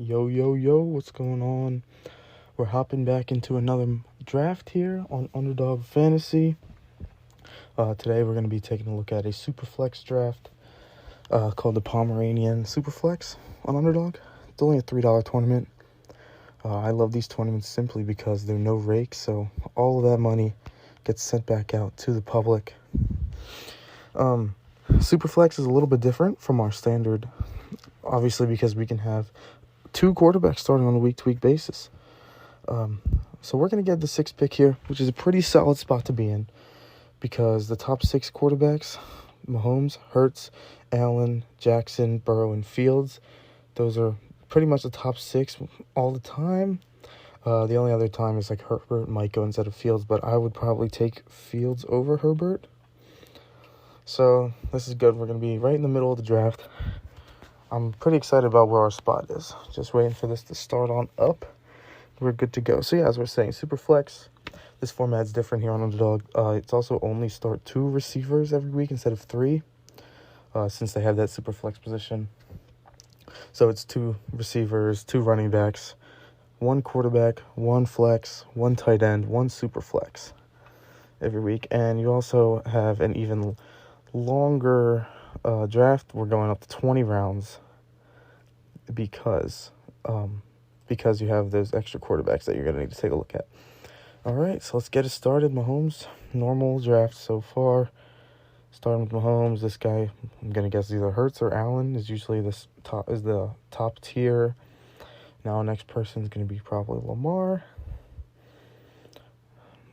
Yo, what's going on? We're hopping back into another draft here on Underdog Fantasy. Today we're going to be taking a look at a Superflex draft called the Pomeranian Superflex on Underdog. It's only a $3 tournament. I love these tournaments simply because they're no rake, so all of that money gets sent back out to the public. Superflex is a little bit different from our standard, obviously, because we can have two quarterbacks starting on a week-to-week basis. So we're going to get the 6th pick here, which is a pretty solid spot to be in because the top 6 quarterbacks, Mahomes, Hurts, Allen, Jackson, Burrow, and Fields, those are pretty much the top 6 all the time. The only other time is like Herbert might go instead of Fields, but I would probably take Fields over Herbert. So this is good. We're going to be right in the middle of the draft. I'm pretty excited about where our spot is. Just waiting for this to start on up. We're good to go. So yeah, as we're saying, Superflex. This format's different here on Underdog. It's also only start 2 receivers every week instead of 3, since they have that Superflex position. So it's 2 receivers, 2 running backs, 1 quarterback, 1 flex, 1 tight end, 1 Superflex every week. And you also have an even longer draft. We're going up to 20 rounds because you have those extra quarterbacks that you're going to need to take a look at. All right, so let's get it started. Mahomes, normal draft so far. Starting with Mahomes, this guy, I'm going to guess either Hurts or Allen is usually the top tier. Now next person is going to be probably Lamar.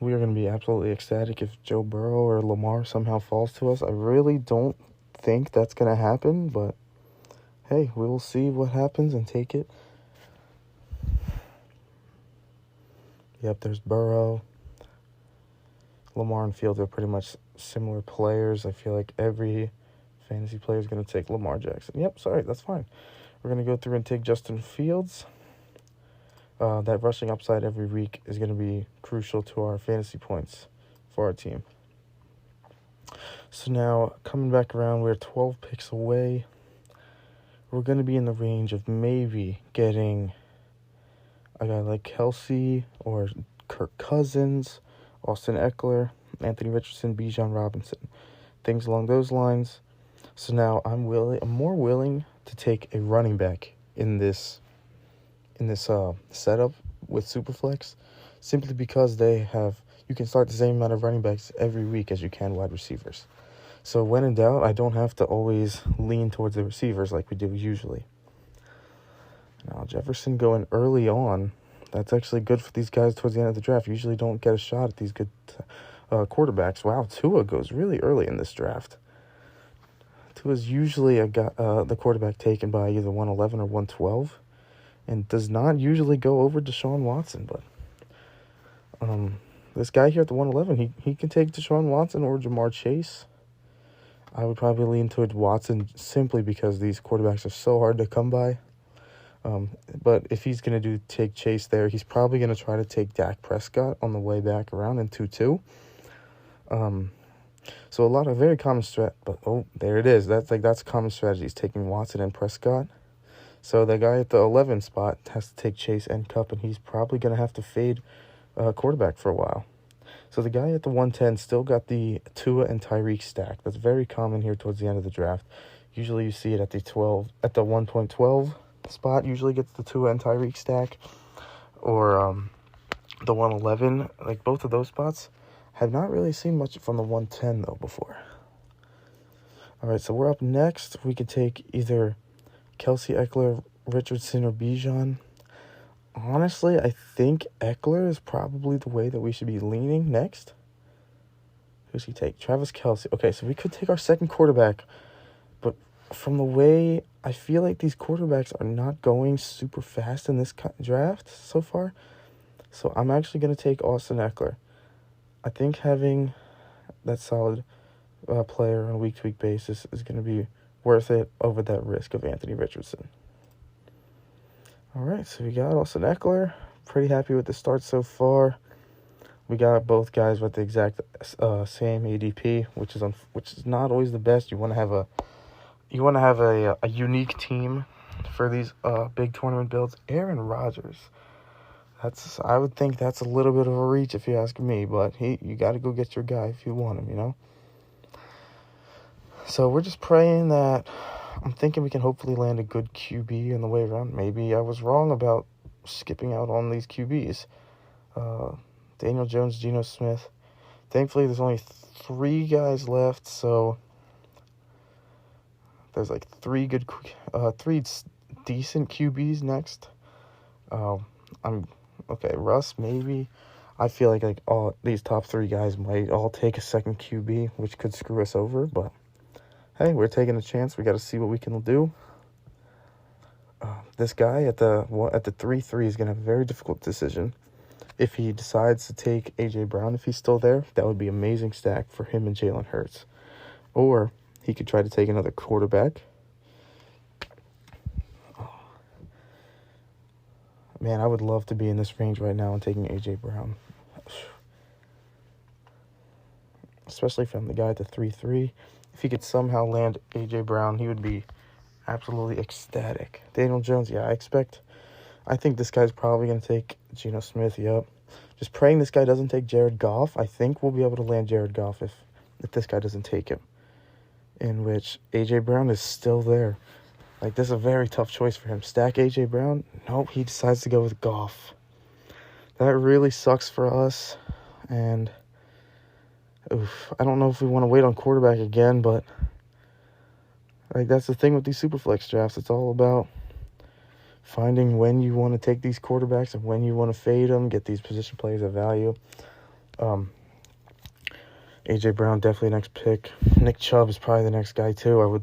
We are going to be absolutely ecstatic if Joe Burrow or Lamar somehow falls to us. I really don't think that's going to happen, but hey, we will see what happens and take it. Yep, there's Burrow. Lamar and Fields are pretty much similar players. I feel like every fantasy player is going to take Lamar Jackson. Yep, sorry, that's fine. We're going to go through and take Justin Fields. That rushing upside every week is going to be crucial to our fantasy points for our team. So now, coming back around, we're 12 picks away. We're going to be in the range of maybe getting a guy like Kelsey or Kirk Cousins, Austin Eckler, Anthony Richardson, Bijan Robinson, things along those lines. So now I'm more willing to take a running back in this setup with Superflex, simply because you can start the same amount of running backs every week as you can wide receivers. So when in doubt, I don't have to always lean towards the receivers like we do usually. Now, Jefferson going early on, that's actually good for these guys towards the end of the draft. You usually don't get a shot at these good quarterbacks. Wow, Tua goes really early in this draft. Tua's usually the quarterback taken by either 111 or 112, and does not usually go over Deshaun Watson. But this guy here at the 111, he can take Deshaun Watson or Jamar Chase. I would probably lean towards Watson simply because these quarterbacks are so hard to come by. But if he's going to take Chase there, he's probably going to try to take Dak Prescott on the way back around in 2-2. So a lot of very common but there it is. That's common strategies, taking Watson and Prescott. So the guy at the 11 spot has to take Chase and Cup, and he's probably going to have to fade quarterback for a while. So the guy at the 110 still got the Tua and Tyreek stack. That's very common here towards the end of the draft. Usually you see it at the 1.12 spot. Usually gets the Tua and Tyreek stack, or the 111. Like both of those spots, have not really seen much from the 110 though before. All right, so we're up next. We could take either Kelsey, Eckler, Richardson, or Bijan. Honestly, I think Eckler is probably the way that we should be leaning next. Who's he take? Travis Kelce. Okay, so we could take our second quarterback, but from the way I feel like these quarterbacks are not going super fast in this draft so far, so I'm actually going to take Austin Eckler. I think having that solid player on a week-to-week basis is going to be worth it over that risk of Anthony Richardson. All right, so we got Austin Eckler. Pretty happy with the start so far. We got both guys with the exact same ADP, which is not always the best. You want to have a unique team for these big tournament builds, Aaron Rodgers. I would think that's a little bit of a reach if you ask me, but you got to go get your guy if you want him, you know? So we're just praying that, I'm thinking we can hopefully land a good QB on the way around. Maybe I was wrong about skipping out on these QBs. Daniel Jones, Geno Smith. Thankfully, there's only 3 guys left, so there's like 3 decent QBs next. Okay, Russ, maybe. I feel like all these top 3 guys might all take a second QB, which could screw us over, but hey, we're taking a chance. We got to see what we can do. This guy at the 3-3 is going to have a very difficult decision. If he decides to take A.J. Brown, if he's still there, that would be an amazing stack for him and Jalen Hurts. Or he could try to take another quarterback. Man, I would love to be in this range right now and taking A.J. Brown. Especially from the guy at the 3-3. If he could somehow land A.J. Brown, he would be absolutely ecstatic. Daniel Jones, yeah, I think this guy's probably going to take Geno Smith, yep. Just praying this guy doesn't take Jared Goff. I think we'll be able to land Jared Goff if this guy doesn't take him. In which A.J. Brown is still there. Like, this is a very tough choice for him. Stack A.J. Brown? Nope, he decides to go with Goff. That really sucks for us. And, I don't know if we want to wait on quarterback again, but like that's the thing with these Superflex drafts. It's all about finding when you want to take these quarterbacks and when you want to fade them, get these position players of value. A.J. Brown, definitely next pick. Nick Chubb is probably the next guy, too.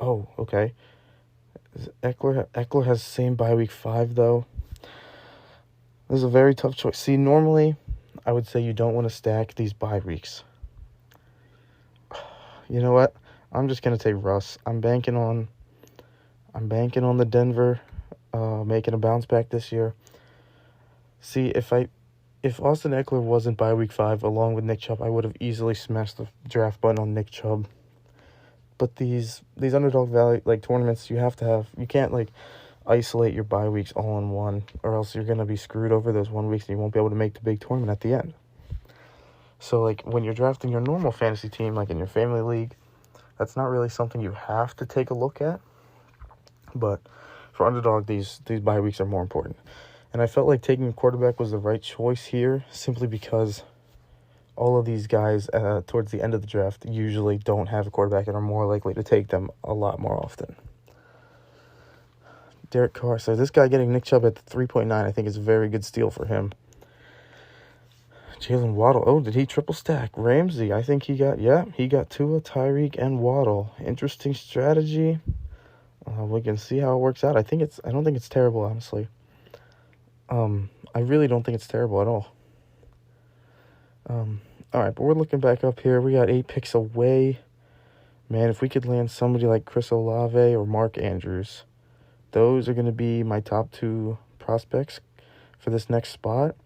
Okay. Eckler has the same bye week 5, though. This is a very tough choice. See, normally, I would say you don't want to stack these bye weeks. You know what? I'm just going to take Russ. I'm banking on the Denver making a bounce back this year. See, if Austin Eckler wasn't bye week 5 along with Nick Chubb, I would have easily smashed the draft button on Nick Chubb. But these underdog value tournaments, you can't isolate your bye weeks all in one, or else you're gonna be screwed over those 1 weeks and you won't be able to make the big tournament at the end. So when you're drafting your normal fantasy team, in your family league, that's not really something you have to take a look at. But for Underdog, these bye weeks are more important. And I felt like taking a quarterback was the right choice here, simply because all of these guys towards the end of the draft usually don't have a quarterback and are more likely to take them a lot more often. Derek Carr. So this guy getting Nick Chubb at the 3.9, I think is a very good steal for him. Jalen Waddle. Oh, did he triple stack? Ramsey. I think he got Tua, Tyreek, and Waddle. Interesting strategy. We can see how it works out. I don't think it's terrible, honestly. I really don't think it's terrible at all. All right, but we're looking back up here. We got 8 picks away. Man, if we could land somebody like Chris Olave or Mark Andrews, those are going to be my top 2 prospects for this next spot.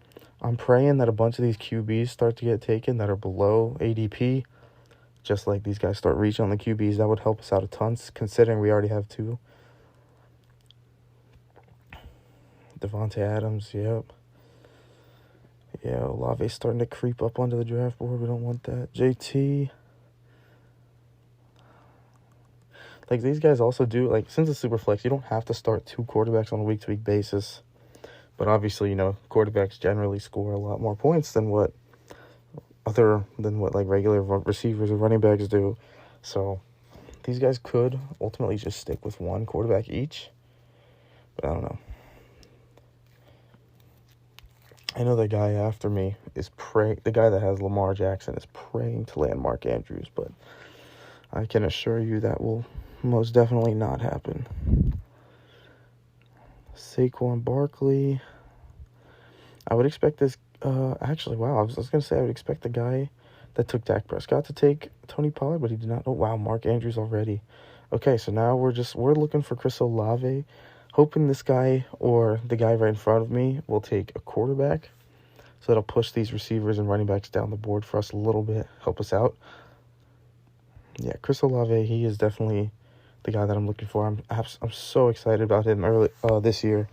I'm praying that a bunch of these QBs start to get taken that are below ADP. Just like these guys start reaching on the QBs, that would help us out a ton, considering we already have 2. Devontae Adams, yep. Yeah, Olave's starting to creep up onto the draft board. We don't want that. JT. These guys also do, since it's Superflex, you don't have to start 2 quarterbacks on a week-to-week basis. But obviously, quarterbacks generally score a lot more points than what regular receivers or running backs do. So these guys could ultimately just stick with 1 quarterback each. But I don't know. I know the guy after me is the guy that has Lamar Jackson is praying to land Mark Andrews, but I can assure you that will most definitely not happen. Saquon Barkley. I would expect this. Actually, wow. I was going to say I would expect the guy that took Dak Prescott to take Tony Pollard, but he did not. Oh, wow. Mark Andrews already. Okay, so now we're looking for Chris Olave, hoping this guy or the guy right in front of me will take a quarterback. So that'll push these receivers and running backs down the board for us a little bit, help us out. Yeah, Chris Olave, he is definitely the guy that I'm looking for. I'm so excited about him early this year.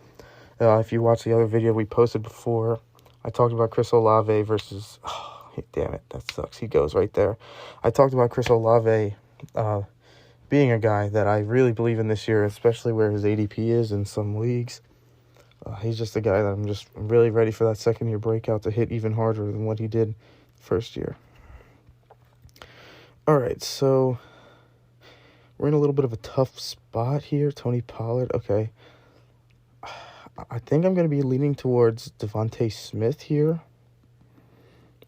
If you watch the other video we posted before, I talked about Chris Olave versus... Oh, damn it, that sucks. He goes right there. I talked about Chris Olave being a guy that I really believe in this year, especially where his ADP is in some leagues. He's just a guy that I'm just really ready for that second-year breakout to hit even harder than what he did first year. All right, so we're in a little bit of a tough spot here. Tony Pollard, okay. I think I'm going to be leaning towards Devontae Smith here.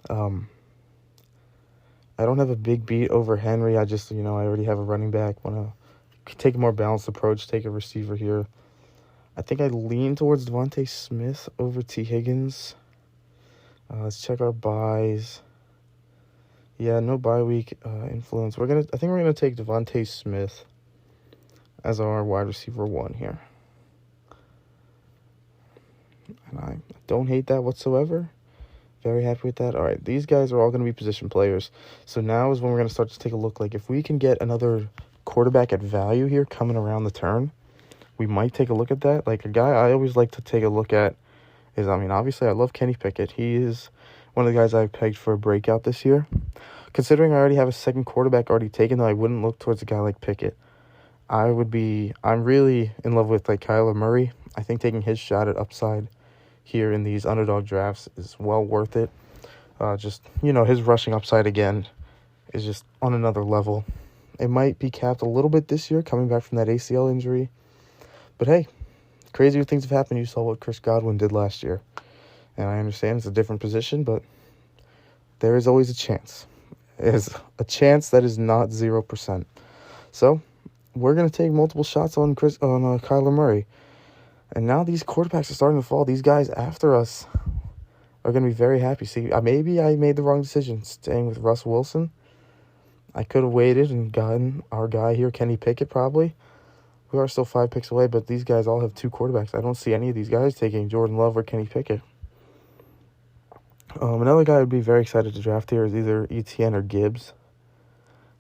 I don't have a big beat over Henry. I just, I already have a running back. Want to take a more balanced approach, take a receiver here. I think I lean towards Devontae Smith over T. Higgins. Let's check our buys. Yeah, no bye week influence. I think we're gonna take Devontae Smith as our wide receiver 1 here. And I don't hate that whatsoever. Very happy with that. All right, these guys are all going to be position players. So now is when we're going to start to take a look. Like, if we can get another quarterback at value here coming around the turn, we might take a look at that. Like, a guy I always like to take a look at is, obviously I love Kenny Pickett. He is one of the guys I've pegged for a breakout this year. Considering I already have a second quarterback already taken, though, I wouldn't look towards a guy like Pickett. I'm really in love with, like, Kyler Murray. I think taking his shot at upside here in these underdog drafts is well worth it. His rushing upside again is just on another level. It might be capped a little bit this year, coming back from that ACL injury. But hey, crazier things have happened. You saw what Chris Godwin did last year. And I understand it's a different position, but there is always a chance. There's a chance that is not 0%. So we're going to take multiple shots on Kyler Murray. And now these quarterbacks are starting to fall. These guys after us are going to be very happy. See, maybe I made the wrong decision staying with Russ Wilson. I could have waited and gotten our guy here, Kenny Pickett, probably. We are still 5 picks away, but these guys all have 2 quarterbacks. I don't see any of these guys taking Jordan Love or Kenny Pickett. Another guy I would be very excited to draft here is either Etienne or Gibbs.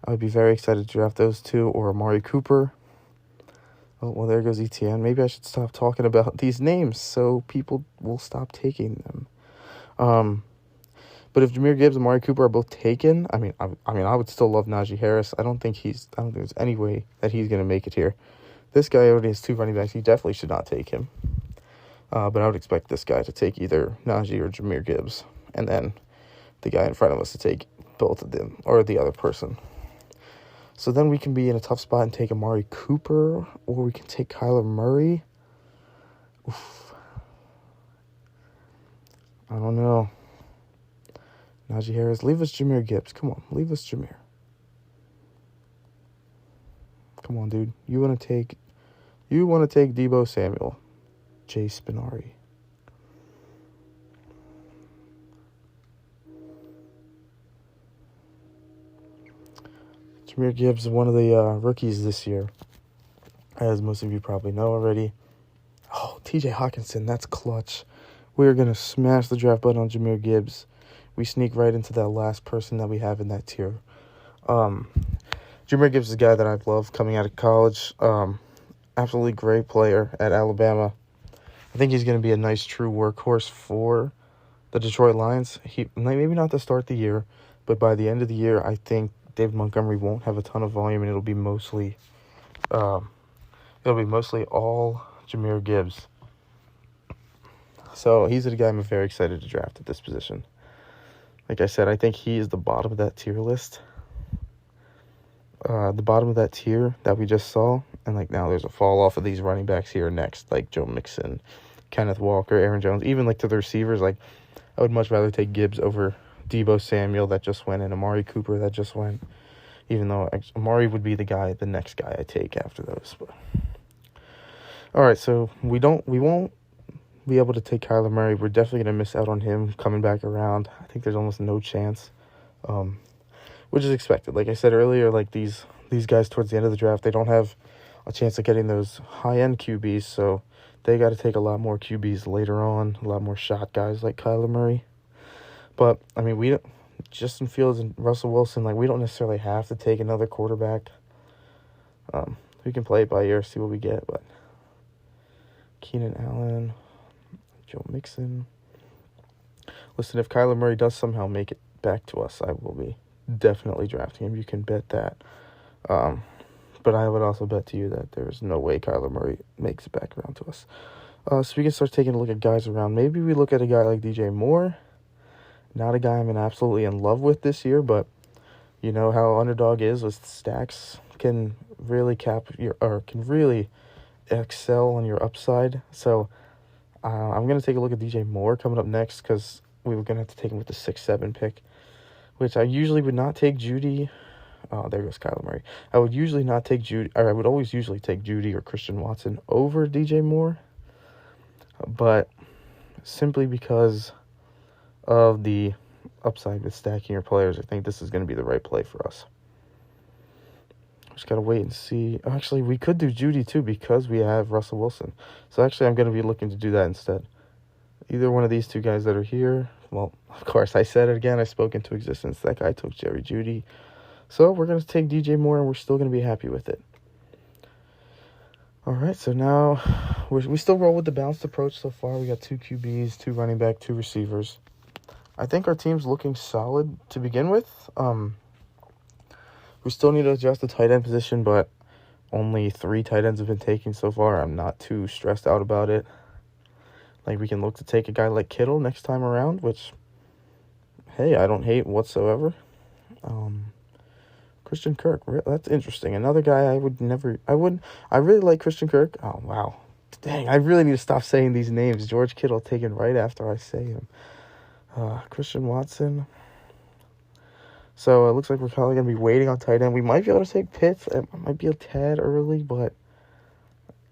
I would be very excited to draft those 2, or Amari Cooper. Oh, well, there goes Etienne. Maybe I should stop talking about these names so people will stop taking them. But if Jahmyr Gibbs and Amari Cooper are both taken, I would still love Najee Harris. I don't think there's any way that he's going to make it here. This guy already has 2 running backs. He definitely should not take him. But I would expect this guy to take either Najee or Jahmyr Gibbs, and then the guy in front of us to take both of them, or the other person. So then we can be in a tough spot and take Amari Cooper, or we can take Kyler Murray. Oof. I don't know. Najee Harris. Leave us Jahmyr Gibbs. Come on. Leave us Jahmyr. Come on, dude. You want to take Deebo Samuel. Jay Spinari. Jahmyr Gibbs is one of the rookies this year, as most of you probably know already. Oh, TJ Hawkinson, that's clutch. We are going to smash the draft button on Jahmyr Gibbs. We sneak right into that last person that we have in that tier. Jahmyr Gibbs is a guy that I've loved coming out of college. Absolutely great player at Alabama. I think he's going to be a nice true workhorse for the Detroit Lions. Maybe not to start the year, but by the end of the year, I think David Montgomery won't have a ton of volume, and it'll be mostly all Jahmyr Gibbs. So he's the guy I'm very excited to draft at this position. Like I said, I think he is the bottom of that tier list. The bottom of that tier that we just saw, and now there's a fall off of these running backs here next, like Joe Mixon, Kenneth Walker, Aaron Jones, even to the receivers. I would much rather take Gibbs over Deebo Samuel that just went, and Amari Cooper that just went, even though Amari would be the next guy I take after those. But all right, so we won't be able to take Kyler Murray. We're definitely going to miss out on him coming back around. I think there's almost no chance, which is expected. Like I said earlier, these guys towards the end of the draft, they don't have a chance of getting those high-end QBs, so they got to take a lot more QBs later on, a lot more shot guys like Kyler Murray. But, Justin Fields and Russell Wilson, we don't necessarily have to take another quarterback. We can play it by ear, see what we get, but Keenan Allen, Joe Mixon. Listen, if Kyler Murray does somehow make it back to us, I will be definitely drafting him. You can bet that. But I would also bet to you that there's no way Kyler Murray makes it back around to us. So we can start taking a look at guys around. Maybe we look at a guy like DJ Moore. Not a guy I'm absolutely in love with this year, but you know how Underdog is with stacks. Can really excel on your upside. So I'm going to take a look at DJ Moore coming up next because we were going to have to take him with the 6-7 pick, which I usually would not take Judy. Oh, there goes Kyler Murray. I would always usually take Judy or Christian Watson over DJ Moore, but simply because of the upside with stacking your players, I think this is going to be the right play for us. Just got to wait and see. Actually, we could do Judy too because we have Russell Wilson. So actually, I'm going to be looking to do that instead. Either one of these two guys that are here. Well, of course, I said it again. I spoke into existence. That guy took Jerry Judy. So we're going to take DJ Moore, and we're still going to be happy with it. All right, so now we still roll with the balanced approach so far. We got 2 QBs, 2 running back, 2 receivers. I think our team's looking solid to begin with. We still need to adjust the tight end position, but only 3 tight ends have been taken so far. I'm not too stressed out about it. Like, we can look to take a guy like Kittle next time around, which, hey, I don't hate whatsoever. Christian Kirk, that's interesting. Another guy I really like Christian Kirk. Oh, wow. Dang, I really need to stop saying these names. George Kittle taken right after I say him. Christian Watson. So it looks like we're probably going to be waiting on tight end. We might be able to take Pitts. It might be a tad early, but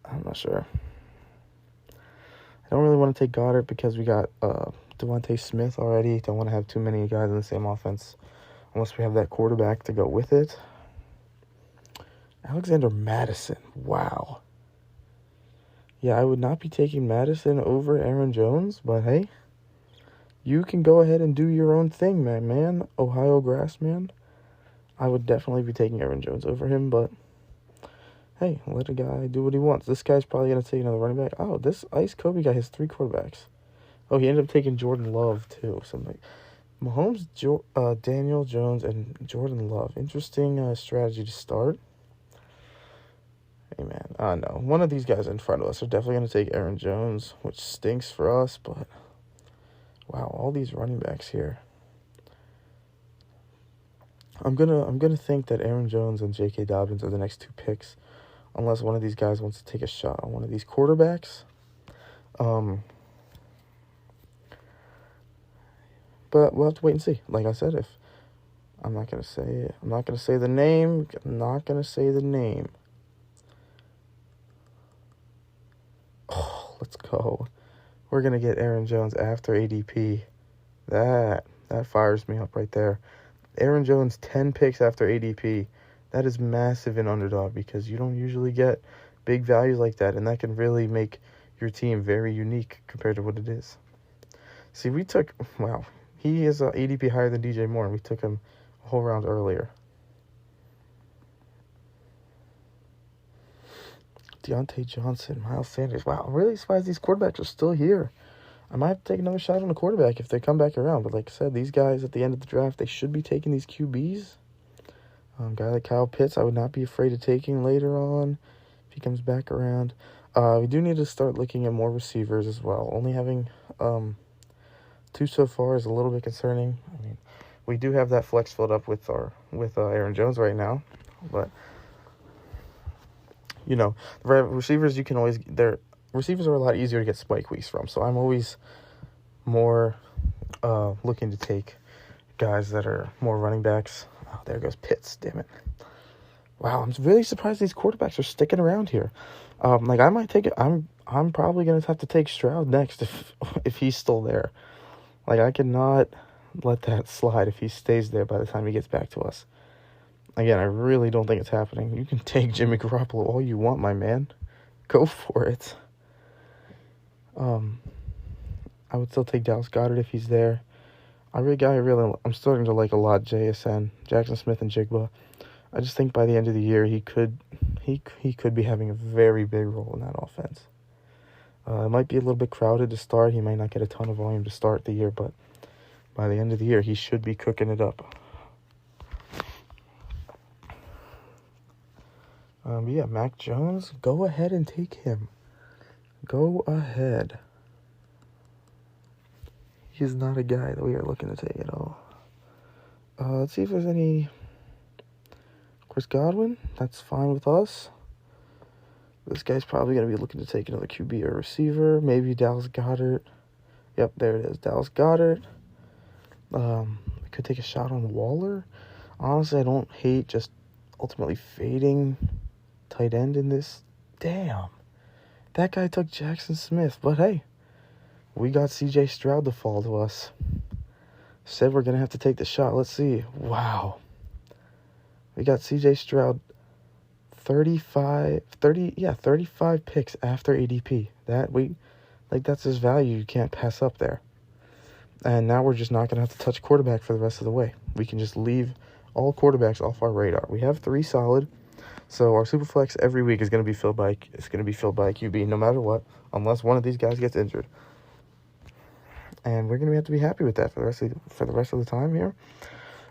I'm not sure. I don't really want to take Goddard because we got Devontae Smith already. Don't want to have too many guys in the same offense unless we have that quarterback to go with it. Alexander Madison. Wow. Yeah, I would not be taking Madison over Aaron Jones, but hey. You can go ahead and do your own thing, man. Ohio Grassman. I would definitely be taking Aaron Jones over him, but hey, let a guy do what he wants. This guy's probably going to take another running back. Oh, this Ice Kobe guy has 3 quarterbacks. Oh, he ended up taking Jordan Love, too. Something. Mahomes, Daniel Jones, and Jordan Love. Interesting strategy to start. Hey, man. No. One of these guys in front of us are definitely going to take Aaron Jones, which stinks for us, but wow, all these running backs here. I'm gonna think that Aaron Jones and J.K. Dobbins are the next 2 picks, unless one of these guys wants to take a shot on one of these quarterbacks. But we'll have to wait and see. Like I said, I'm not gonna say the name. Oh, let's go. We're going to get Aaron Jones after ADP. That fires me up right there. Aaron Jones, 10 picks after ADP. That is massive in Underdog because you don't usually get big values like that, and that can really make your team very unique compared to what it is. See, he is ADP higher than DJ Moore, and we took him a whole round earlier. Deontay Johnson, Miles Sanders. Wow, I'm really surprised these quarterbacks are still here. I might have to take another shot on the quarterback if they come back around. But like I said, these guys at the end of the draft, they should be taking these QBs. Guy like Kyle Pitts, I would not be afraid of taking later on if he comes back around. We do need to start looking at more receivers as well. Only having 2 so far is a little bit concerning. I mean, we do have that flex filled up with Aaron Jones right now, but you know, the receivers receivers are a lot easier to get spike weeks from. So I'm always more looking to take guys that are more running backs. Oh, there goes Pitts, damn it. Wow, I'm really surprised these quarterbacks are sticking around here. I might take it. I'm probably gonna have to take Stroud next if he's still there. Like, I cannot let that slide if he stays there by the time he gets back to us. Again, I really don't think it's happening. You can take Jimmy Garoppolo all you want, my man. Go for it. I would still take Dallas Goedert if he's there. I'm starting to like a lot JSN, Jackson Smith and Jigba. I just think by the end of the year he could he could be having a very big role in that offense. It might be a little bit crowded to start. He might not get a ton of volume to start the year, but by the end of the year, he should be cooking it up. Yeah, Mac Jones, go ahead and take him. Go ahead. He's not a guy that we are looking to take at all. Let's see if there's any... Chris Godwin, that's fine with us. This guy's probably going to be looking to take another QB or receiver. Maybe Dallas Goedert. Yep, there it is. Dallas Goedert. We could take a shot on Waller. Honestly, I don't hate just ultimately fading tight end in this. Damn. That guy took Jackson Smith. But hey, we got CJ Stroud to fall to us. Said we're going to have to take the shot. Let's see. Wow. We got CJ Stroud 35 picks after ADP. That's his value. You can't pass up there. And now we're just not going to have to touch quarterback for the rest of the way. We can just leave all quarterbacks off our radar. We have 3 solid. So our Superflex every week is going to be filled by a QB no matter what, unless one of these guys gets injured. And we're going to have to be happy with that for the rest of the time here.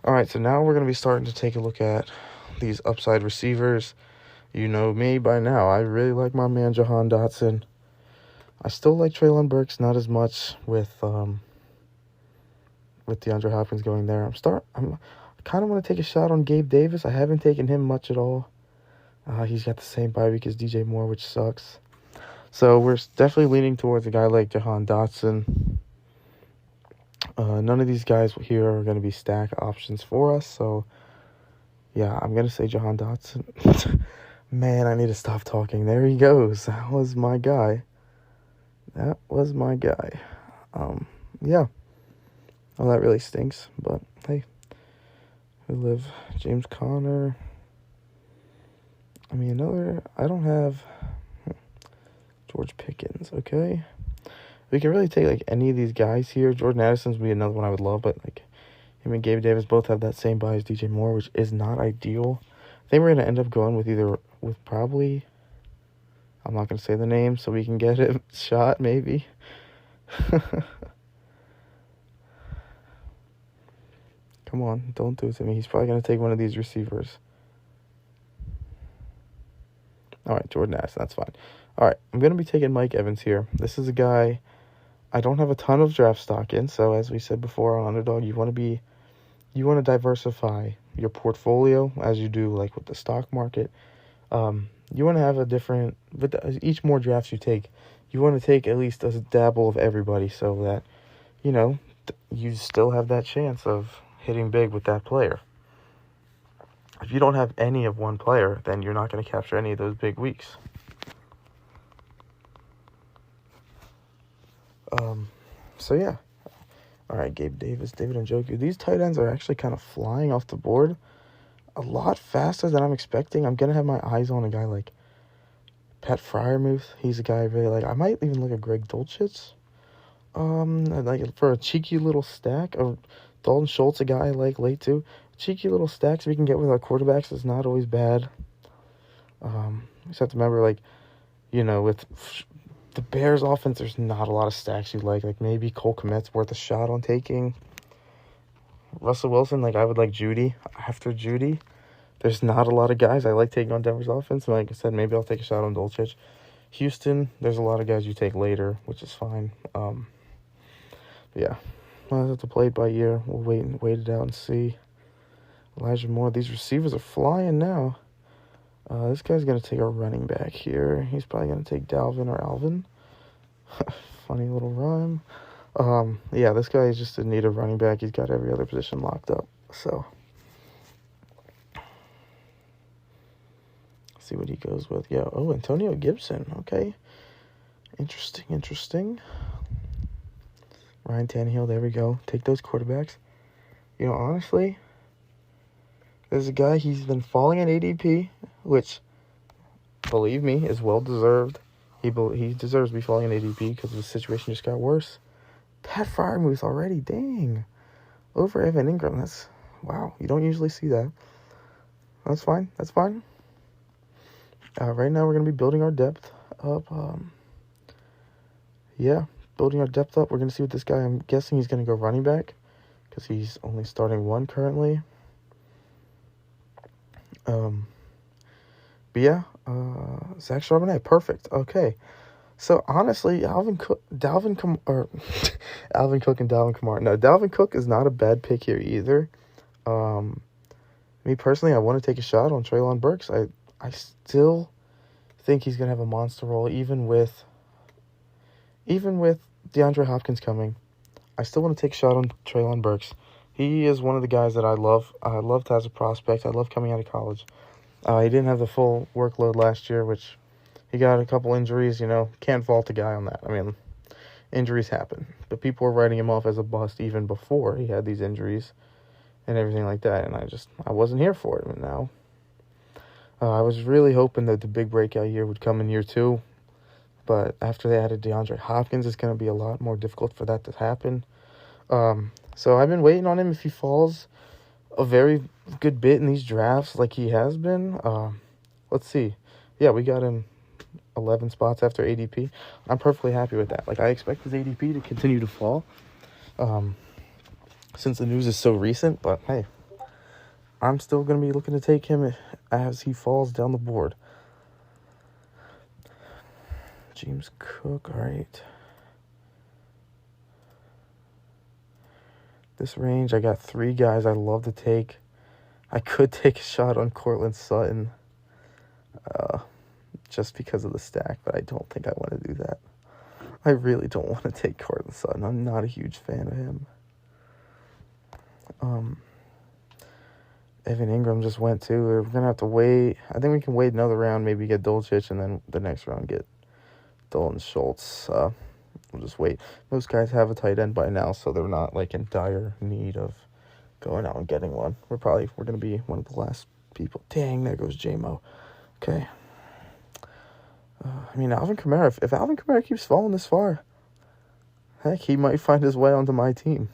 All right, so now we're going to be starting to take a look at these upside receivers. You know me by now. I really like my man Jahan Dotson. I still like Treylon Burks, not as much with DeAndre Hopkins going there. I kind of want to take a shot on Gabe Davis. I haven't taken him much at all. He's got the same bye week as DJ Moore, which sucks. So we're definitely leaning towards a guy like Jahan Dotson. None of these guys here are going to be stack options for us. So, yeah, I'm going to say Jahan Dotson. Man, I need to stop talking. There he goes. That was my guy. Yeah. Oh, that really stinks. But, hey, we live. James Conner. I don't have George Pickens, okay? We can really take, any of these guys here. Jordan Addison's would be another one I would love, but, him and Gabe Davis both have that same buy as DJ Moore, which is not ideal. I think we're going to end up going with probably, I'm not going to say the name so we can get it shot, maybe. Come on, don't do it to me. He's probably going to take one of these receivers. All right, Jordan Addison, that's fine. All right, I'm going to be taking Mike Evans here. This is a guy I don't have a ton of draft stock in, so as we said before on Underdog, you want to diversify your portfolio as you do with the stock market. You want to have with each more drafts you take, you want to take at least a dabble of everybody so that, you still have that chance of hitting big with that player. If you don't have any of one player, then you're not going to capture any of those big weeks. So yeah. All right, Gabe Davis, David Njoku. These tight ends are actually kind of flying off the board a lot faster than I'm expecting. I'm going to have my eyes on a guy like Pat Freiermuth. He's a guy I really like. I might even look at Greg Dulcich. For a cheeky little stack of Dalton Schultz, a guy I like late too. Cheeky little stacks we can get with our quarterbacks is not always bad. You just have to remember, with the Bears offense, there's not a lot of stacks you like. Maybe Cole Kmet's worth a shot on taking. Russell Wilson, I would like Judy. After Judy, there's not a lot of guys I like taking on Denver's offense. Like I said, maybe I'll take a shot on Dulcich. Houston, there's a lot of guys you take later, which is fine. Yeah, I'll have to play it by ear. We'll wait it out and see. Elijah Moore, these receivers are flying now. This guy's going to take a running back here. He's probably going to take Dalvin or Alvin. Funny little rhyme. Yeah, this guy is just in need of running back. He's got every other position locked up. So, see what he goes with. Yeah, Antonio Gibson. Okay. Interesting. Ryan Tannehill, there we go. Take those quarterbacks. Honestly, there's a guy, he's been falling in ADP, which, believe me, is well-deserved. He deserves to be falling in ADP because the situation just got worse. Pat Freiermuth already, dang. Over Evan Ingram, wow, you don't usually see that. That's fine. Right now, we're going to be building our depth up. Yeah, building our depth up. We're going to see what this guy, I'm guessing he's going to go running back because he's only starting one currently. But yeah, Zach Charbonnet, perfect. Okay. So honestly, Alvin Cook and Dalvin Kamara. No, Dalvin Cook is not a bad pick here either. Me personally, I want to take a shot on Treylon Burks. I still think he's gonna have a monster role, even with DeAndre Hopkins coming. I still want to take a shot on Treylon Burks. He is one of the guys that I love. I loved as a prospect. I love coming out of college. He didn't have the full workload last year, which he got a couple injuries. Can't fault a guy on that. I mean, injuries happen, but people were writing him off as a bust even before he had these injuries and everything like that, and I wasn't here for it. And now, I was really hoping that the big breakout year would come in year 2, but after they added DeAndre Hopkins, it's going to be a lot more difficult for that to happen. So I've been waiting on him if he falls a very good bit in these drafts like he has been. Let's see. Yeah, we got him 11 spots after ADP. I'm perfectly happy with that. I expect his ADP to continue to fall since the news is so recent, but hey, I'm still going to be looking to take him as he falls down the board. James Cook, all right. This range, I got 3 guys I love to take. I could take a shot on Cortland Sutton just because of the stack, but I don't think I want to do that. I really don't want to take Cortland Sutton. I'm not a huge fan of him. Evan Ingram just went too. We're going to have to wait. I think we can wait another round, maybe get Dulcich, and then the next round get Dalton Schultz. We'll just wait. Most guys have a tight end by now, so they're not in dire need of going out and getting one. We're going to be one of the last people. Dang, there goes JMO. Okay. Alvin Kamara. If Alvin Kamara keeps falling this far, heck, he might find his way onto my team.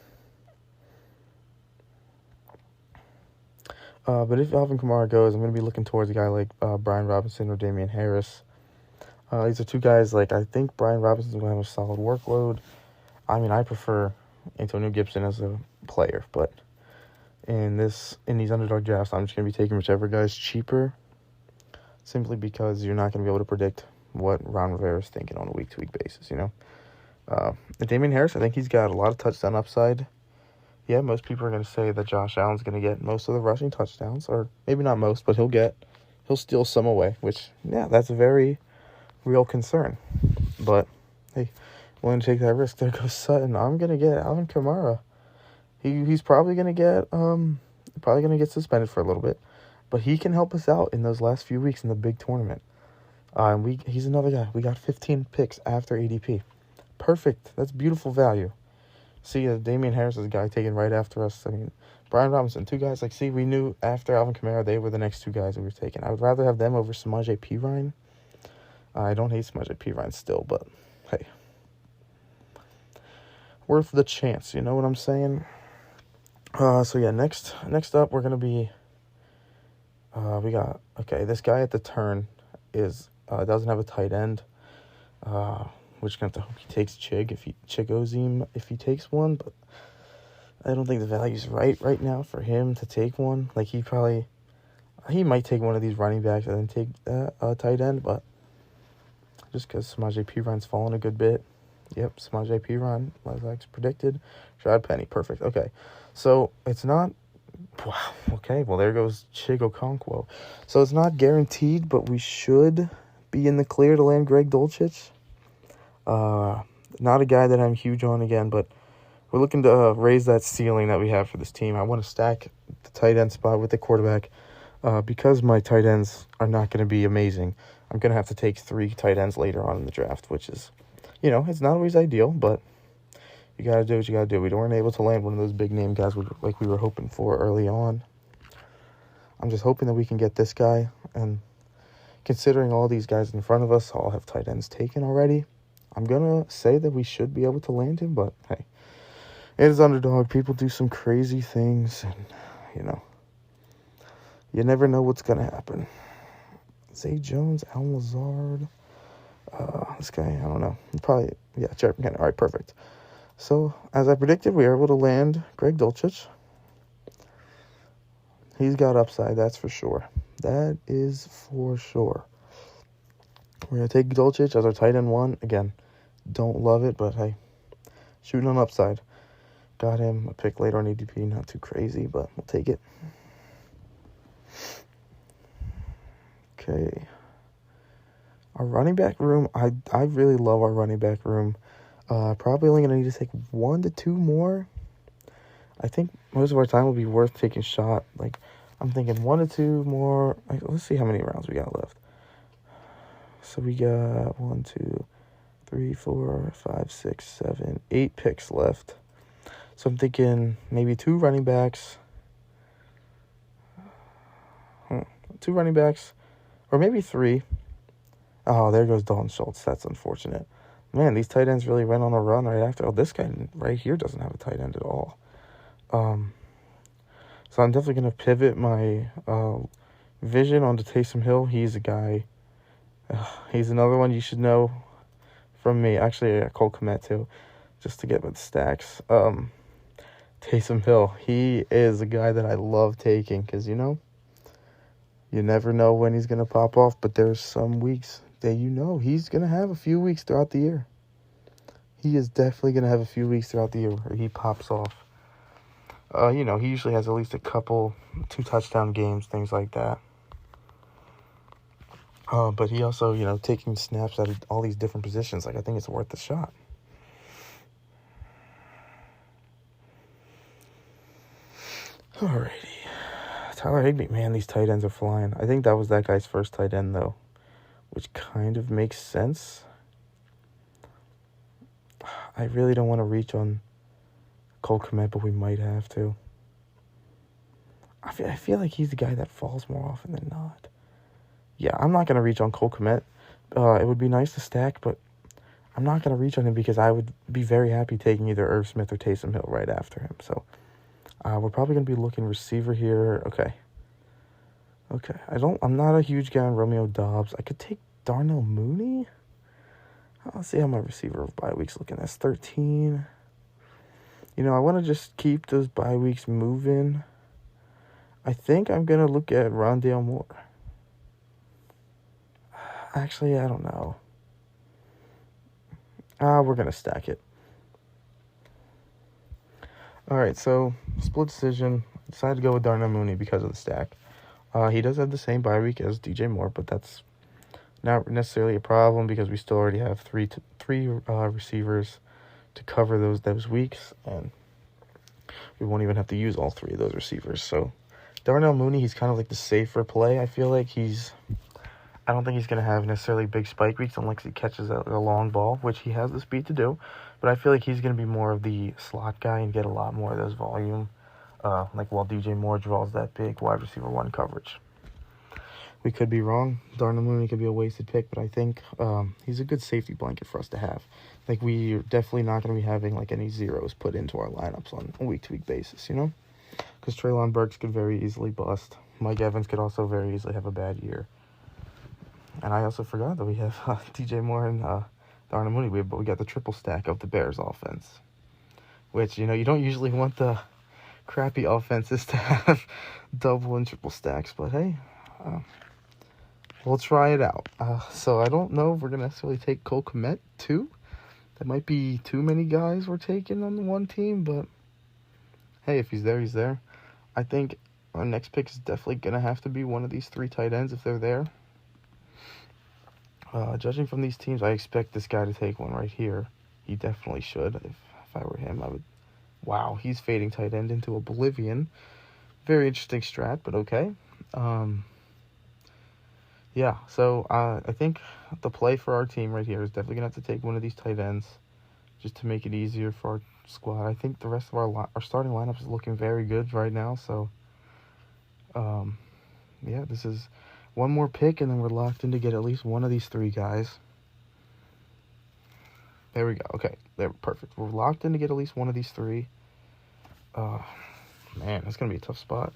But if Alvin Kamara goes, I'm going to be looking towards a guy like Brian Robinson or Damian Harris. These are 2 guys, I think Brian Robinson's going to have a solid workload. I prefer Antonio Gibson as a player, but in these underdog drafts, I'm just going to be taking whichever guy's cheaper, simply because you're not going to be able to predict what Ron Rivera is thinking on a week-to-week basis, Damian Harris, I think he's got a lot of touchdown upside. Yeah, most people are going to say that Josh Allen's going to get most of the rushing touchdowns, or maybe not most, but he'll steal some away, which, yeah, that's a very real concern. But, hey, willing to take that risk. There goes Sutton. I'm going to get Alvin Kamara. He's probably going to get suspended for a little bit, but he can help us out in those last few weeks in the big tournament. He's another guy. We got 15 picks after ADP. Perfect. That's beautiful value. See, Damian Harris is a guy taken right after us. Brian Robinson, 2 guys. We knew after Alvin Kamara, they were the next 2 guys we were taking. I would rather have them over Samaje Perine. I don't hate Samaje Perine still, but hey, worth the chance. You know what I'm saying? So yeah, next up, we're gonna be. This guy at the turn doesn't have a tight end. We're just going to have to hope he takes Chigoziem if he takes one, but I don't think the value's right now for him to take one. He might take one of these running backs and then take a tight end, but just because Samaje Perine's fallen a good bit. Yep, Samaje Perine, like predicted. Rashad Penny, perfect. Okay, so it's not. Wow. Okay, well there goes Chig Okonkwo. So it's not guaranteed, but we should be in the clear to land Greg Dulcich. Not a guy that I'm huge on again, but we're looking to raise that ceiling that we have for this team. I want to stack the tight end spot with the quarterback because my tight ends are not going to be amazing. I'm going to have to take 3 tight ends later on in the draft, which is, it's not always ideal, but you got to do what you got to do. We weren't able to land one of those big-name guys like we were hoping for early on. I'm just hoping that we can get this guy, and considering all these guys in front of us all have tight ends taken already, I'm going to say that we should be able to land him, but hey, it is Underdog. People do some crazy things, and, you never know what's going to happen. Zay Jones, Al Lazard. This guy, I don't know. Probably, yeah, Jared McKinnon. All right, perfect. So, as I predicted, we were able to land Greg Dulcich. He's got upside, that's for sure. That is for sure. We're going to take Dulcich as our tight end 1. Again, don't love it, but hey, shooting on upside. Got him a pick later on ADP, not too crazy, but we'll take it. Okay. Our running back room, I really love our running back room. Probably only going to need to take 1 to 2 more. I think most of our time will be worth taking shot. Like, I'm thinking 1 to 2 more. Let's see how many rounds we got left. So we got 1, 2, 3, 4, 5, 6, 7, 8 picks left. So I'm thinking maybe 2 running backs. 2 running backs. Or maybe 3. Oh, there goes Dalton Schultz. That's unfortunate. Man, these tight ends really went on a run right after. Oh, this guy right here doesn't have a tight end at all. So I'm definitely going to pivot my vision onto Taysom Hill. He's a guy. He's another one you should know from me. Actually, Cole Kmet too, just to get with stacks. Taysom Hill, he is a guy that I love taking because, you never know when he's going to pop off, but there's some weeks that he's going to have a few weeks throughout the year. He is definitely going to have a few weeks throughout the year where he pops off. He usually has at least a couple 2 touchdown games, things like that. But he also, taking snaps at all these different positions. Like, I think it's worth the shot. Alrighty. Tyler Higbee, man, these tight ends are flying. I think that was that guy's first tight end, though, which kind of makes sense. I really don't want to reach on Cole Kmet, but we might have to. I feel like he's the guy that falls more often than not. Yeah, I'm not going to reach on Cole Kmet. It would be nice to stack, but I'm not going to reach on him because I would be very happy taking either Irv Smith or Taysom Hill right after him. So we're probably going to be looking receiver here. Okay. I'm not a huge guy on Romeo Doubs. I could take Darnell Mooney. Let's see how my receiver of bye week's looking. That's 13. I want to just keep those bye weeks moving. I think I'm going to look at Rondale Moore. Actually, I don't know. We're going to stack it. All right, so split decision. Decided to go with Darnell Mooney because of the stack. He does have the same bye week as DJ Moore, but that's not necessarily a problem because we still already have three receivers to cover those weeks, and we won't even have to use all 3 of those receivers. So Darnell Mooney, he's kind of like the safer play. I feel like I don't think he's going to have necessarily big spike weeks unless he catches a long ball, which he has the speed to do. But I feel like he's going to be more of the slot guy and get a lot more of those volume, while DJ Moore draws that big wide receiver 1 coverage. We could be wrong. Darnell Mooney could be a wasted pick, but I think he's a good safety blanket for us to have. Like, we're definitely not going to be having any zeros put into our lineups on a week-to-week basis, Because Treylon Burks could very easily bust. Mike Evans could also very easily have a bad year. And I also forgot that we have DJ Moore and Darnell Mooney. We got the triple stack of the Bears offense. Which, you don't usually want the crappy offenses to have double and triple stacks. But hey, we'll try it out. So I don't know if we're going to necessarily take Cole Kmet too. That might be too many guys we're taking on the one team. But hey, if he's there, he's there. I think our next pick is definitely going to have to be one of these 3 tight ends if they're there. Judging from these teams, I expect this guy to take one right here. He definitely should. If I were him, I would. Wow, he's fading tight end into oblivion. Very interesting strat, but okay. Yeah, so I think the play for our team right here is definitely going to have to take one of these tight ends just to make it easier for our squad. I think the rest of our starting lineup is looking very good right now. So, yeah, this is one more pick, and then we're locked in to get at least one of these 3 guys. There we go. Okay, they're perfect. We're locked in to get at least one of these 3. Man, that's going to be a tough spot.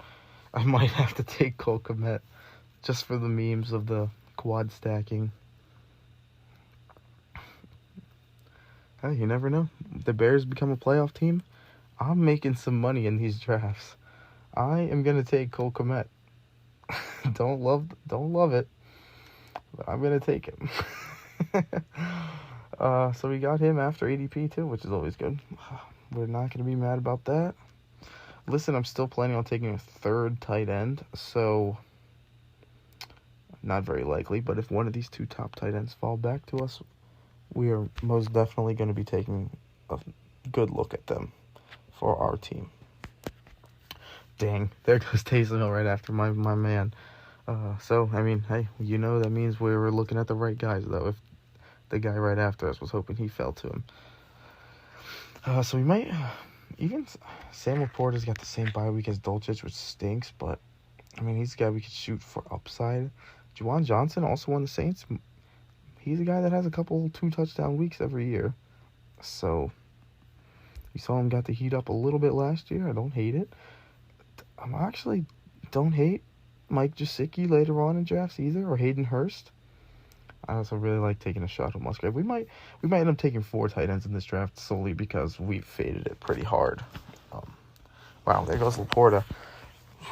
I might have to take Cole Kmet just for the memes of the quad stacking. Hey, you never know. The Bears become a playoff team. I'm making some money in these drafts. I am gonna take Cole Kmet. don't love it, but I'm gonna take him. So we got him after ADP too, which is always good. We're not gonna be mad about that. Listen, I'm still planning on taking a third tight end, so not very likely. But if one of these two top tight ends fall back to us, we are most definitely going to be taking a good look at them for our team. Dang, there goes Taysom Hill right after my man. So, I mean, hey, you know that means we were looking at the right guys, though, if the guy right after us was hoping he fell to him. So we might... Even Sam Laporta's got the same bye week as Dulcich, which stinks, but, I mean, he's a guy we could shoot for upside. Juwan Johnson, also on the Saints, he's a guy that has a couple 2-touchdown weeks every year. So, you saw him got the heat up a little bit last year. I don't hate it. I actually don't hate Mike Gesicki later on in drafts either, or Hayden Hurst. I also really like taking a shot at Musgrave. We might end up taking 4 tight ends in this draft solely because we faded it pretty hard. Wow, there goes Laporta.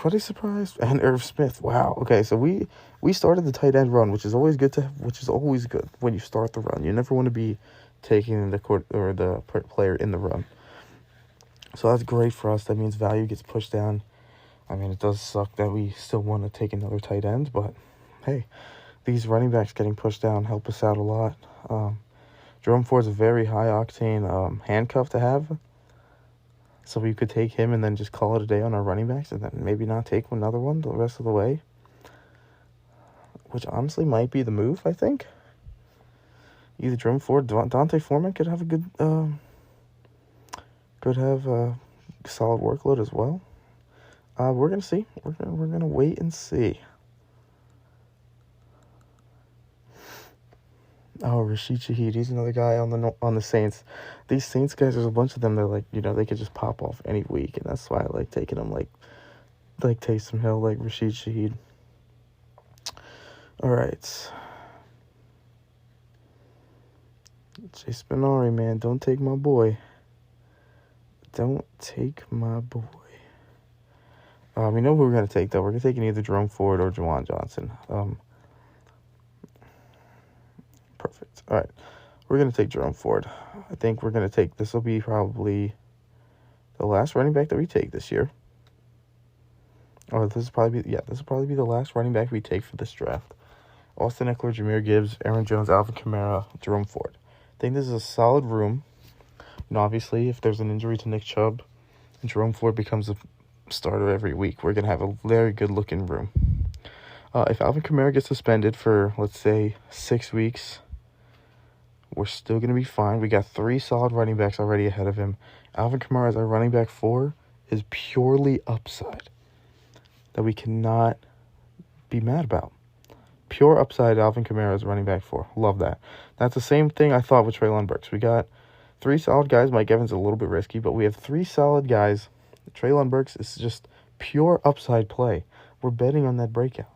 What a surprise! And Irv Smith. Wow. Okay, so we started the tight end run, which is always good when you start the run. You never want to be taking the player in the run. So that's great for us. That means value gets pushed down. I mean, it does suck that we still want to take another tight end, but hey, these running backs getting pushed down help us out a lot. Jerome Ford's a very high-octane handcuff to have. So we could take him and then just call it a day on our running backs and then maybe not take another one the rest of the way. Which honestly might be the move, I think. Either Jerome Ford, Dante Foreman could have a good... could have a solid workload as well. We're going to see. We're gonna wait and see. Oh, Rashid Shaheed, he's another guy on the Saints. These Saints guys, there's a bunch of them. They're like, they could just pop off any week, and that's why I like taking them, like Taysom Hill, like Rashid Shaheed. All right, Jay Spinari, man, don't take my boy. Don't take my boy. We know who we're gonna take though. We're gonna take either Jerome Ford or Juwan Johnson. Perfect. All right. We're going to take Jerome Ford. I think we're going to take... This will be probably the last running back that we take this year. Oh, this will probably be the last running back we take for this draft. Austin Eckler, Jahmyr Gibbs, Aaron Jones, Alvin Kamara, Jerome Ford. I think this is a solid room. Obviously, if there's an injury to Nick Chubb and Jerome Ford becomes a starter every week, we're going to have a very good-looking room. If Alvin Kamara gets suspended for, let's say, 6 weeks... we're still going to be fine. We got 3 solid running backs already ahead of him. Alvin Kamara as our running back 4 is purely upside that we cannot be mad about. Pure upside, Alvin Kamara as running back 4. Love that. That's the same thing I thought with Treylon Burks. We got 3 solid guys. Mike Evans is a little bit risky, but we have 3 solid guys. Treylon Burks is just pure upside play. We're betting on that breakout.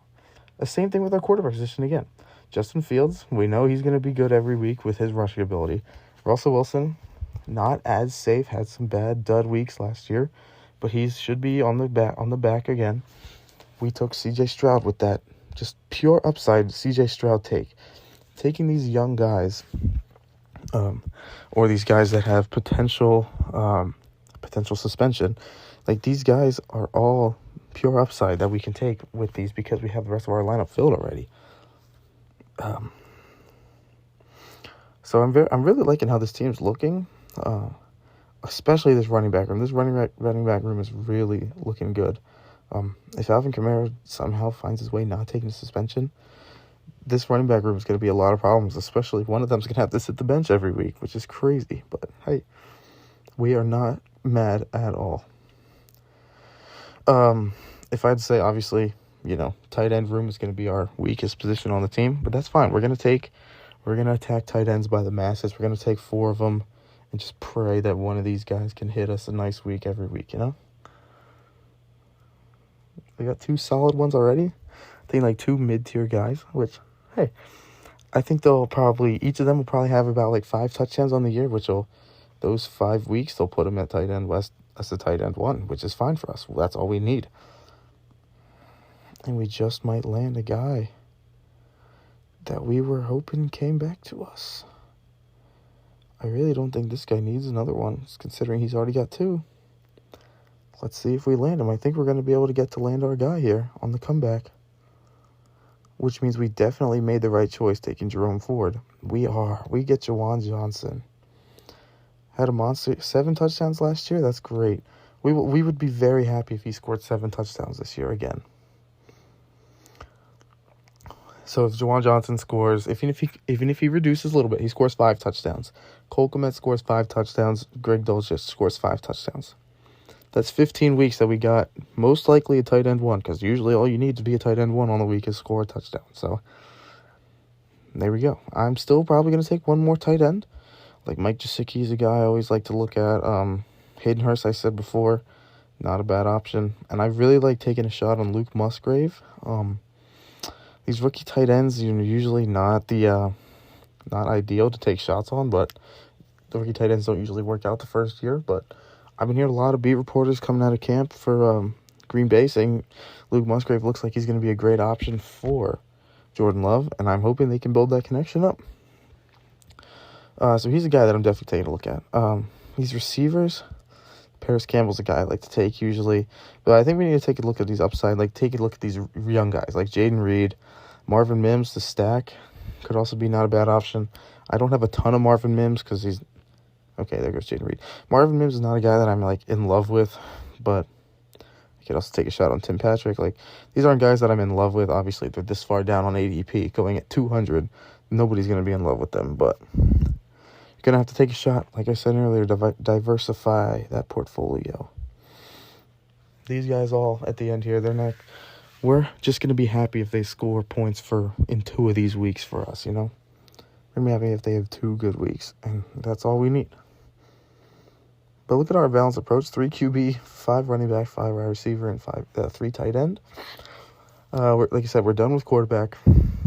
The same thing with our quarterback position again. Justin Fields, we know he's going to be good every week with his rushing ability. Russell Wilson, not as safe, had some bad dud weeks last year, but he should be on the back again. We took CJ Stroud with that just pure upside CJ Stroud take. Taking these young guys, or these guys that have potential suspension, like these guys are all pure upside that we can take with these because we have the rest of our lineup filled already. So I'm really liking how this team's looking, especially this running back room. This running back room is really looking good. If Alvin Kamara somehow finds his way not taking a suspension, this running back room is going to be a lot of problems, especially if one of them's going to have to sit the bench every week, which is crazy. But hey, we are not mad at all. If I'd say, obviously, tight end room is going to be our weakest position on the team, but that's fine. We're going to attack tight ends by the masses. We're going to take 4 of them and just pray that one of these guys can hit us a nice week every week, We got 2 solid ones already. I think 2 mid-tier guys, which, hey, I think each of them will probably have about like 5 touchdowns on the year, those 5 weeks, they'll put him at tight end west as the tight end 1, which is fine for us. That's all we need. And we just might land a guy that we were hoping came back to us. I really don't think this guy needs another one, considering he's already got 2. Let's see if we land him. I think we're going to be able to land our guy here on the comeback, which means we definitely made the right choice taking Jerome Ford. We get Juwan Johnson. Had a monster 7 touchdowns last year. That's great. We would be very happy if he scored 7 touchdowns this year again. So if Juwan Johnson scores, even if he reduces a little bit, he scores 5 touchdowns. Cole Kmet scores 5 touchdowns. Greg Dulcich scores 5 touchdowns. That's 15 weeks that we got most likely a tight end 1, because usually all you need to be a tight end 1 on the week is score a touchdown. So there we go. I'm still probably going to take one more tight end. Like Mike Gesicki is a guy I always like to look at. Hayden Hurst, I said before, not a bad option. And I really like taking a shot on Luke Musgrave. These rookie tight ends are usually not ideal to take shots on, but the rookie tight ends don't usually work out the first year. But I've been hearing a lot of beat reporters coming out of camp for Green Bay saying Luke Musgrave looks like he's going to be a great option for Jordan Love, and I'm hoping they can build that connection up. So he's a guy that I'm definitely taking a look at. These receivers, Paris Campbell's a guy I like to take usually, but I think we need to take a look at these upside, take a look at these young guys like Jaden Reed, Marvin Mims, the stack could also be not a bad option. I don't have a ton of Marvin Mims because he's okay. There goes Jaden Reed. Marvin Mims is not a guy that I'm in love with, but I could also take a shot on Tim Patrick. These aren't guys that I'm in love with. Obviously, they're this far down on ADP, going at 200. Nobody's going to be in love with them, but you're going to have to take a shot. Like I said earlier, diversify that portfolio. These guys all at the end here, we're just going to be happy if they score points in 2 of these weeks for us, We're going to be happy if they have 2 good weeks, and that's all we need. But look at our balanced approach: 3 QB, 5 running back, 5 wide receiver, and 3 tight end. Like I said, we're done with quarterback.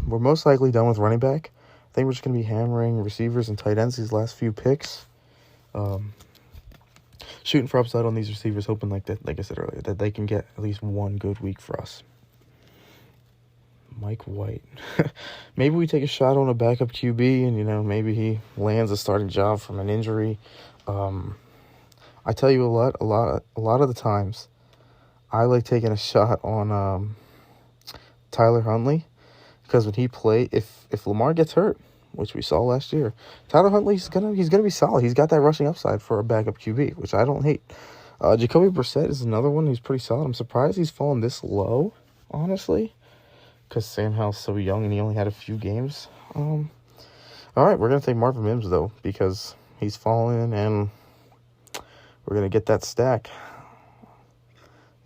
We're most likely done with running back. I think we're just going to be hammering receivers and tight ends these last few picks. Shooting for upside on these receivers, hoping like I said earlier, that they can get at least 1 good week for us. Mike White. Maybe we take a shot on a backup QB and, maybe he lands a starting job from an injury. I tell you a lot of the times, I like taking a shot on Tyler Huntley, because when he if Lamar gets hurt, which we saw last year, Tyler Huntley's gonna be solid. He's got that rushing upside for a backup QB, which I don't hate. Jacoby Brissett is another one who's pretty solid. I'm surprised he's fallen this low, honestly, because Sam Howell's so young and he only had a few games. All right, we're gonna take Marvin Mims though, because he's fallen and we're going to get that stack.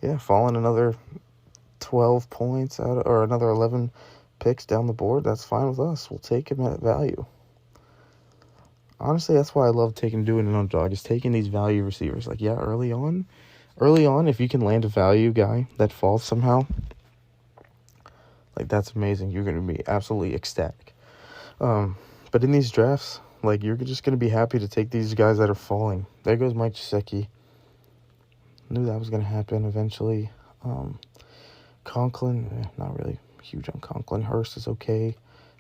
Yeah, falling another 12 points or another 11 picks down the board. That's fine with us. We'll take him at value. Honestly, that's why I love doing an underdog, is taking these value receivers. Early on, if you can land a value guy that falls somehow, that's amazing. You're going to be absolutely ecstatic. But in these drafts, you're just going to be happy to take these guys that are falling. There goes Mike Gesicki. Knew that was going to happen eventually. Conklin, not really huge on Conklin. Hurst is okay.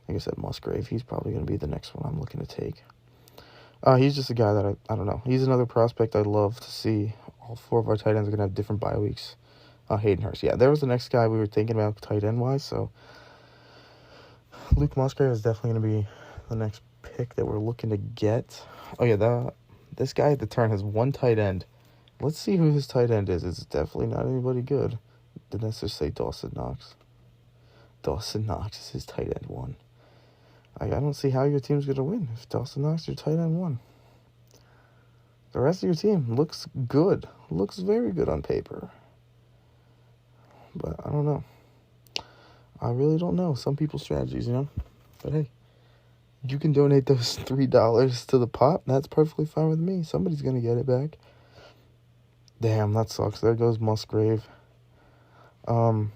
Like I said, Musgrave, he's probably going to be the next one I'm looking to take. He's just a guy that I don't know. He's another prospect I'd love to see. All 4 of our tight ends are going to have different bye weeks. Hayden Hurst. Yeah, there was the next guy we were thinking about tight end-wise, so Luke Musgrave is definitely going to be the next pick that we're looking to get. Oh yeah, this guy at the turn has 1 tight end. Let's see who his tight end is. It's definitely not anybody good. Didn't necessarily say Dawson Knox. Dawson Knox is his tight end 1. I don't see how your team's going to win if Dawson Knox is your tight end 1. The rest of your team looks good. Looks very good on paper. But I don't know. I really don't know some people's strategies, But hey, you can donate those $3 to the pot. That's perfectly fine with me. Somebody's going to get it back. Damn, that sucks. There goes Musgrave. Hey,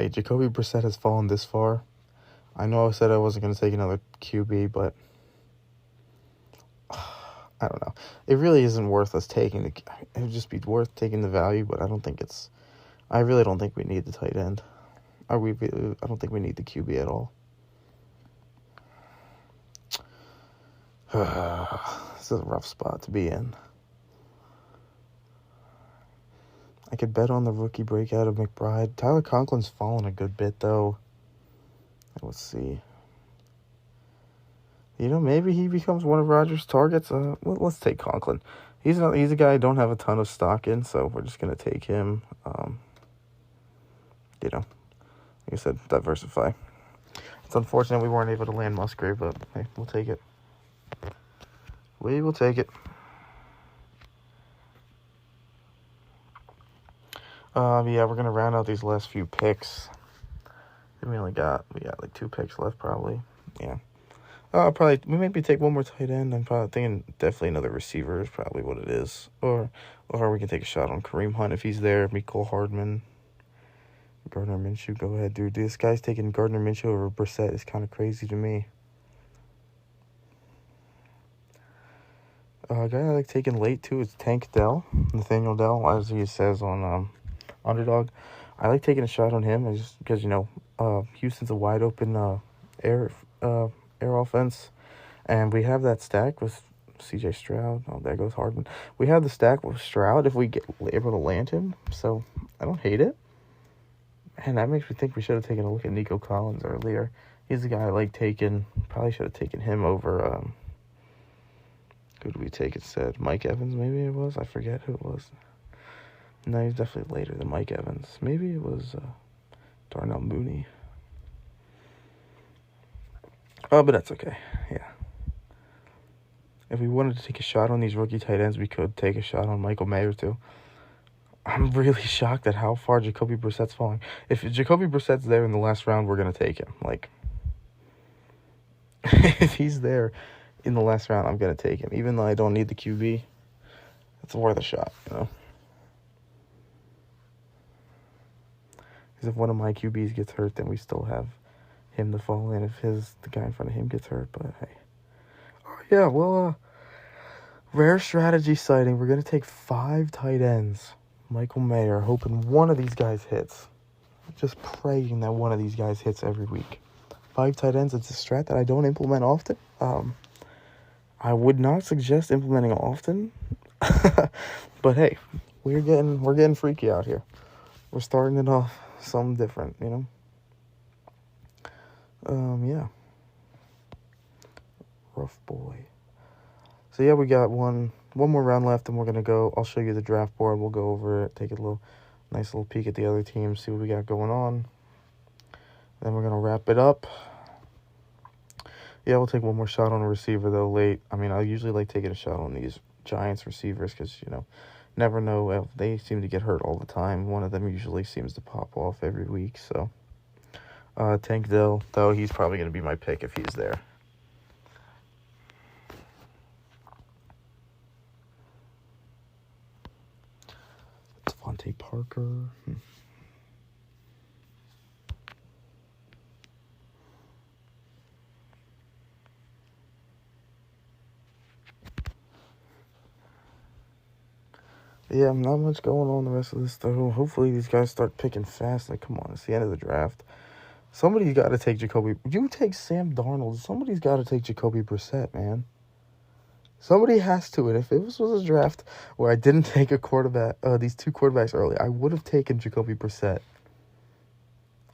Jacoby Brissett has fallen this far. I know I said I wasn't going to take another QB, but I don't know. It really isn't worth us taking it would just be worth taking the value, but I really don't think we need the tight end. I don't think we need the QB at all. This is a rough spot to be in. I could bet on the rookie breakout of McBride. Tyler Conklin's fallen a good bit, though. Let's see. Maybe he becomes one of Rodgers' targets. Let's take Conklin. He's a guy I don't have a ton of stock in, so we're just going to take him. Like I said, diversify. It's unfortunate we weren't able to land Musgrave, but hey, we'll take it. We will take it. Yeah, we're gonna round out these last few picks. We got like 2 picks left, probably. Yeah. We maybe take one more tight end. I'm probably thinking definitely another receiver is probably what it is. Or we can take a shot on Kareem Hunt if he's there. Mecole Hardman. Gardner Minshew, go ahead, dude. This guy's taking Gardner Minshew over Brissett is kind of crazy to me. A guy I like taking late, too, is Nathaniel Dell, as he says on Underdog. I like taking a shot on him just because, Houston's a wide-open air offense. And we have that stack with C.J. Stroud. Oh, there goes Hardman. We have the stack with Stroud if we get able to land him. So I don't hate it. And that makes me think we should have taken a look at Nico Collins earlier. He's the guy I like taking. Probably should have taken him over... who did we take instead? Mike Evans, maybe it was? I forget who it was. No, he's definitely later than Mike Evans. Maybe it was Darnell Mooney. Oh, but that's okay. Yeah. If we wanted to take a shot on these rookie tight ends, we could take a shot on Michael Mayer, too. I'm really shocked at how far Jacoby Brissett's falling. If Jacoby Brissett's there in the last round, we're going to take him. If he's there in the last round, I'm going to take him. Even though I don't need the QB, it's worth a shot, Because if one of my QBs gets hurt, then we still have him to fall in if the guy in front of him gets hurt. But hey. Oh, yeah, well, rare strategy sighting. We're going to take 5 tight ends. Michael Mayer, hoping one of these guys hits. Just praying that one of these guys hits every week. 5 tight ends, it's a strat that I don't implement often. I would not suggest implementing often. But hey, we're getting freaky out here. We're starting it off something different, Yeah. Rough boy. So yeah, we got one more round left, and we're gonna go. I'll show you the draft board. We'll go over it, take a nice little peek at the other teams, see what we got going on. Then we're gonna wrap it up. Yeah, we'll take one more shot on a receiver though late. I usually like taking a shot on these Giants receivers because never know. They seem to get hurt all the time. One of them usually seems to pop off every week. So, Tank Dell, though, he's probably gonna be my pick if he's there. Devontae Parker. Yeah, not much going on the rest of this, though. Hopefully these guys start picking fast. Come on, it's the end of the draft. Somebody's got to take Jacoby. You take Sam Darnold. Somebody's got to take Jacoby Brissett, man. Somebody has to. And if this was a draft where I didn't take a quarterback, these 2 quarterbacks early, I would have taken Jacoby Brissett.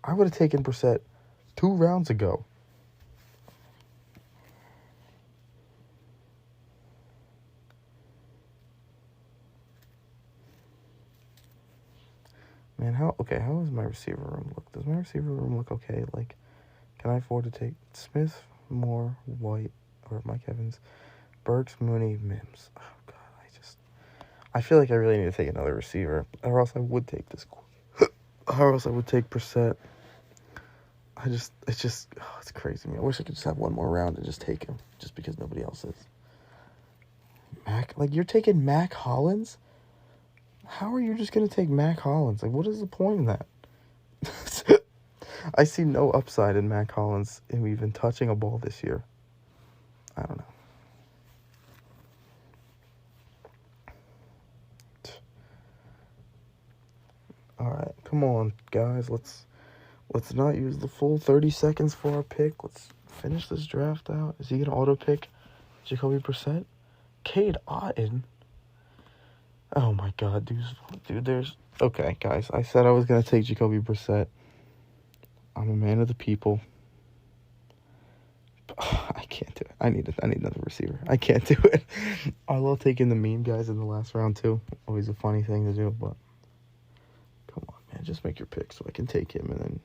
I would have taken Brissett 2 rounds ago. Man, how does my receiver room look? Does my receiver room look okay? Can I afford to take Smith, Moore, White, or Mike Evans, Burks, Mooney, Mims? Oh, God, I feel like I really need to take another receiver, or else I would take this. Or else I would take Brissett. It's crazy, man. I wish I could just have one more round and just take him, just because nobody else is. You're taking Mac Hollins? How are you just going to take Mac Hollins? What is the point in that? I see no upside in Matt Collins in even touching a ball this year. I don't know. All right, come on, guys. Let's not use the full 30 seconds for our pick. Let's finish this draft out. Is he gonna auto pick Jacoby Brissett? Cade Otton? Oh my God, dude. There's okay, guys. I said I was gonna take Jacoby Brissett. I'm a man of the people. I can't do it. I need another receiver. I can't do it. I love taking the meme guys in the last round too. Always a funny thing to do, but come on, man. Just make your pick so I can take him and then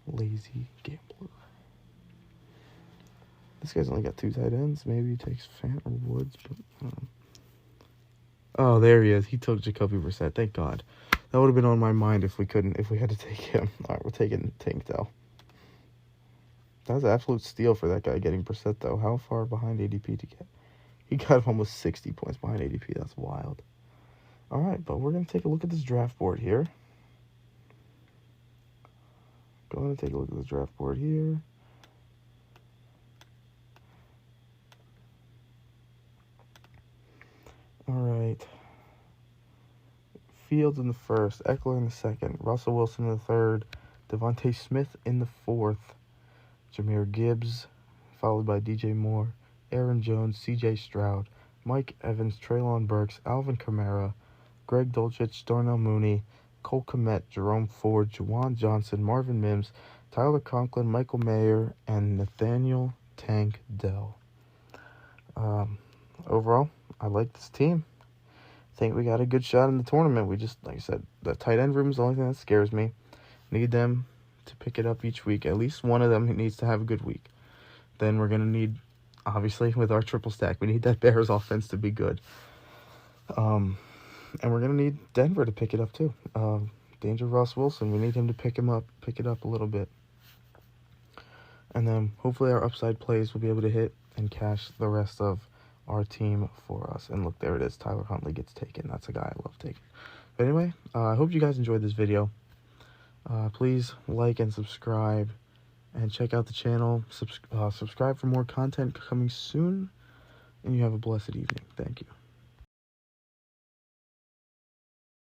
lazy gambler. This guy's only got 2 tight ends. Maybe he takes Fant or Woods, but oh, there he is. He took Jacoby Brissett. Thank God. That would have been on my mind if we had to take him. All right, we're taking Tank though. That was an absolute steal for that guy getting Brissett, though. How far behind ADP to get? He got almost 60 points behind ADP. That's wild. All right, but we're going to take a look at this draft board here. Go ahead and take a look at this draft board here. All right. Fields in the first. Eckler in the second. Russell Wilson in the third. Devontae Smith in the fourth. Jahmyr Gibbs, followed by DJ Moore, Aaron Jones, CJ Stroud, Mike Evans, Treylon Burks, Alvin Kamara, Greg Dulcich, Darnell Mooney, Cole Kmet, Jerome Ford, Juwan Johnson, Marvin Mims, Tyler Conklin, Michael Mayer, and Nathaniel Tank Dell. Overall, I like this team. I think we got a good shot in the tournament. We just, like I said, the tight end room is the only thing that scares me. Need them to pick it up each week. At least one of them needs to have a good week. Then we're going to need, obviously, with our triple stack, we need that Bears offense to be good. And we're going to need Denver to pick it up, too. Danger Ross Wilson, we need him to pick it up a little bit. And then hopefully our upside plays will be able to hit and cash the rest of our team for us. And look, there it is. Tyler Huntley gets taken. That's a guy I love taking. But anyway, I hope you guys enjoyed this video. Please like and subscribe and check out the channel. Subscribe for more content coming soon. And you have a blessed evening. Thank you.